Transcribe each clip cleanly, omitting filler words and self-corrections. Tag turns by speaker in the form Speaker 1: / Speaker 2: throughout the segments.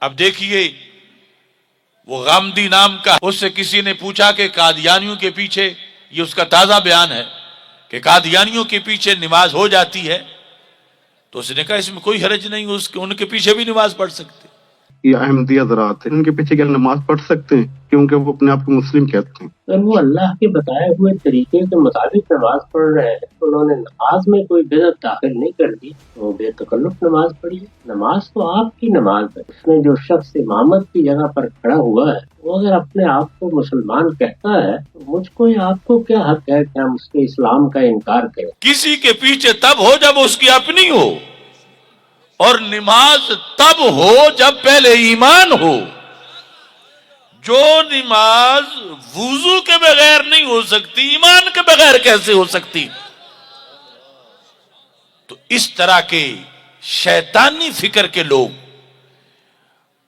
Speaker 1: اب دیکھیے وہ غامدی نام کا، اس سے کسی نے پوچھا کہ قادیانیوں کے پیچھے، یہ اس کا تازہ بیان ہے کہ قادیانیوں کے پیچھے نماز ہو جاتی ہے، تو اس نے کہا اس میں کوئی حرج نہیں، ان کے پیچھے بھی نماز پڑھ سکتے۔
Speaker 2: یہ احمدی حضرات ہیں، ان کے پیچھے کیا نماز پڑھ سکتے ہیں کیونکہ وہ اپنے آپ کو مسلم کہتے ہیں؟
Speaker 3: اگر وہ اللہ کے بتائے ہوئے طریقے کے مطابق نماز پڑھ رہے ہیں، انہوں نے نماز میں کوئی بدعت داخل نہیں کر دی، وہ بے تکلف نماز پڑھی ہے۔ نماز تو آپ کی نماز ہے، اس میں جو شخص امامت کی جگہ پر کھڑا ہوا ہے وہ اگر اپنے آپ کو مسلمان کہتا ہے تو مجھ کو یا آپ کو کیا حق ہے کہ ہم اس کے اسلام کا انکار کریں؟
Speaker 1: کسی کے پیچھے تب ہو جب اس کی اپنی ہو، اور نماز تب ہو جب پہلے ایمان ہو۔ جو نماز وضو کے بغیر نہیں ہو سکتی، ایمان کے بغیر کیسے ہو سکتی؟ تو اس طرح کے شیطانی فکر کے لوگ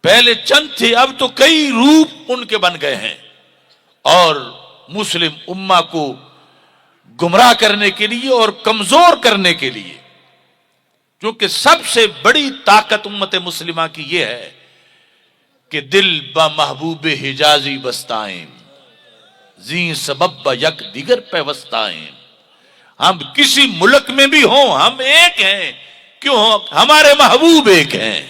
Speaker 1: پہلے چند تھے، اب تو کئی روپ ان کے بن گئے ہیں، اور مسلم امہ کو گمراہ کرنے کے لیے اور کمزور کرنے کے لیے، کیونکہ سب سے بڑی طاقت امت مسلمہ کی یہ ہے کہ دل با محبوب حجازی بستائیں، زین سبب با یک دیگر پیوستائیں۔ ہم کسی ملک میں بھی ہوں ہم ایک ہیں، کیوں؟ ہمارے محبوب ایک ہیں،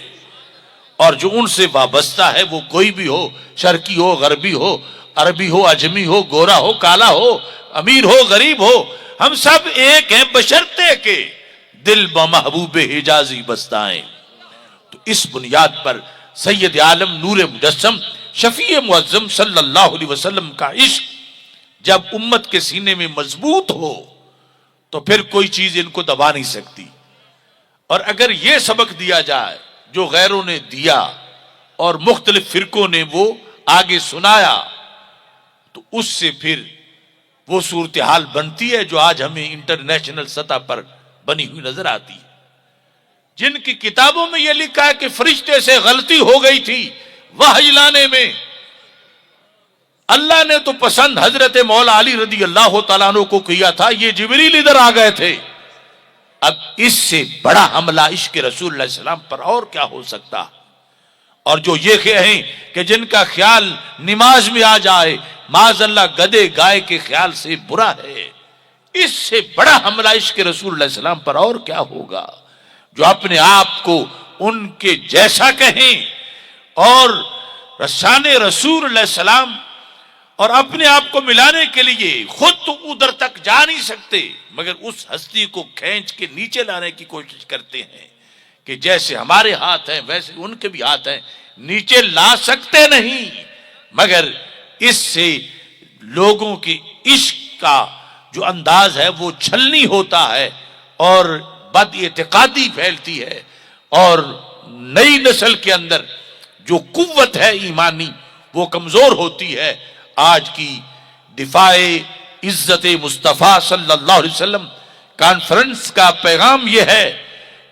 Speaker 1: اور جو ان سے وابستہ ہے وہ کوئی بھی ہو، شرقی ہو، غربی ہو، عربی ہو، عجمی ہو، گورا ہو، کالا ہو، امیر ہو، غریب ہو، ہم سب ایک ہیں بشرطے کہ دل با محبوب حجازی بستائیں۔ تو اس بنیاد پر سید عالم نور مجسم شفیع معظم صلی اللہ علیہ وسلم کا عشق جب امت کے سینے میں مضبوط ہو تو پھر کوئی چیز ان کو دبا نہیں سکتی۔ اور اگر یہ سبق دیا جائے جو غیروں نے دیا اور مختلف فرقوں نے وہ آگے سنایا، تو اس سے پھر وہ صورتحال بنتی ہے جو آج ہمیں انٹرنیشنل سطح پر بنی ہوئی نظر آتی ہے۔ جن کی کتابوں میں یہ لکھا ہے کہ فرشتے سے غلطی ہو گئی تھی وحی لانے میں، اللہ نے تو پسند حضرت مولا علی رضی اللہ تعالیٰ عنہ کو کیا تھا، یہ جبریل ادھر آ گئے تھے۔ اب اس سے بڑا حملہ عشق رسول اللہ علیہ السلام پر اور کیا ہو سکتا؟ اور جو یہ کہیں کہ جن کا خیال نماز میں آ جائے معاذ اللہ گدے گائے کے خیال سے برا ہے، اس سے بڑا حملہ عشق رسول اللہ علیہ السلام پر اور کیا ہوگا؟ جو اپنے آپ کو ان کے جیسا کہیں اور رسان رسول اللہ علیہ السلام اور اپنے آپ کو ملانے کے لیے خود تو ادھر تک جا نہیں سکتے، مگر اس ہستی کو کھینچ کے نیچے لانے کی کوشش کرتے ہیں کہ جیسے ہمارے ہاتھ ہیں ویسے ان کے بھی ہاتھ ہیں، نیچے لا سکتے نہیں، مگر اس سے لوگوں کے عشق کا جو انداز ہے وہ چھلنی ہوتا ہے اور بد اعتقادی پھیلتی ہے، اور نئی نسل کے اندر جو قوت ہے ایمانی وہ کمزور ہوتی ہے۔ آج کی دفاع عزت مصطفیٰ صلی اللہ علیہ وسلم کانفرنس کا پیغام یہ ہے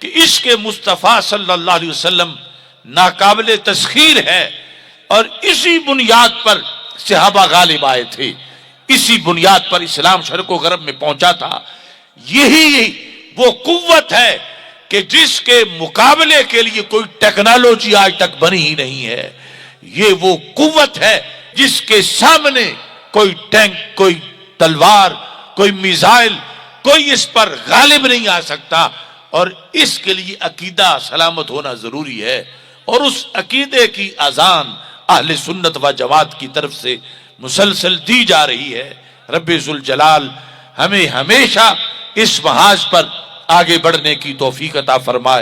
Speaker 1: کہ عشق مصطفیٰ صلی اللہ علیہ وسلم ناقابل تسخیر ہے، اور اسی بنیاد پر صحابہ غالب آئے تھے، اسی بنیاد پر اسلام شرق و غرب میں پہنچا تھا۔ یہی وہ قوت ہے کہ جس کے مقابلے کے لیے کوئی ٹیکنالوجی آج تک بنی ہی نہیں ہے، یہ وہ قوت ہے جس کے سامنے کوئی ٹینک، کوئی تلوار، کوئی میزائل، کوئی اس پر غالب نہیں آ سکتا، اور اس کے لیے عقیدہ سلامت ہونا ضروری ہے، اور اس عقیدے کی اذان اہل سنت و جماعت کی طرف سے مسلسل دی جا رہی ہے۔ رب ذوالجلال ہمیں ہمیشہ اس محاذ پر آگے بڑھنے کی توفیق عطا فرمائے۔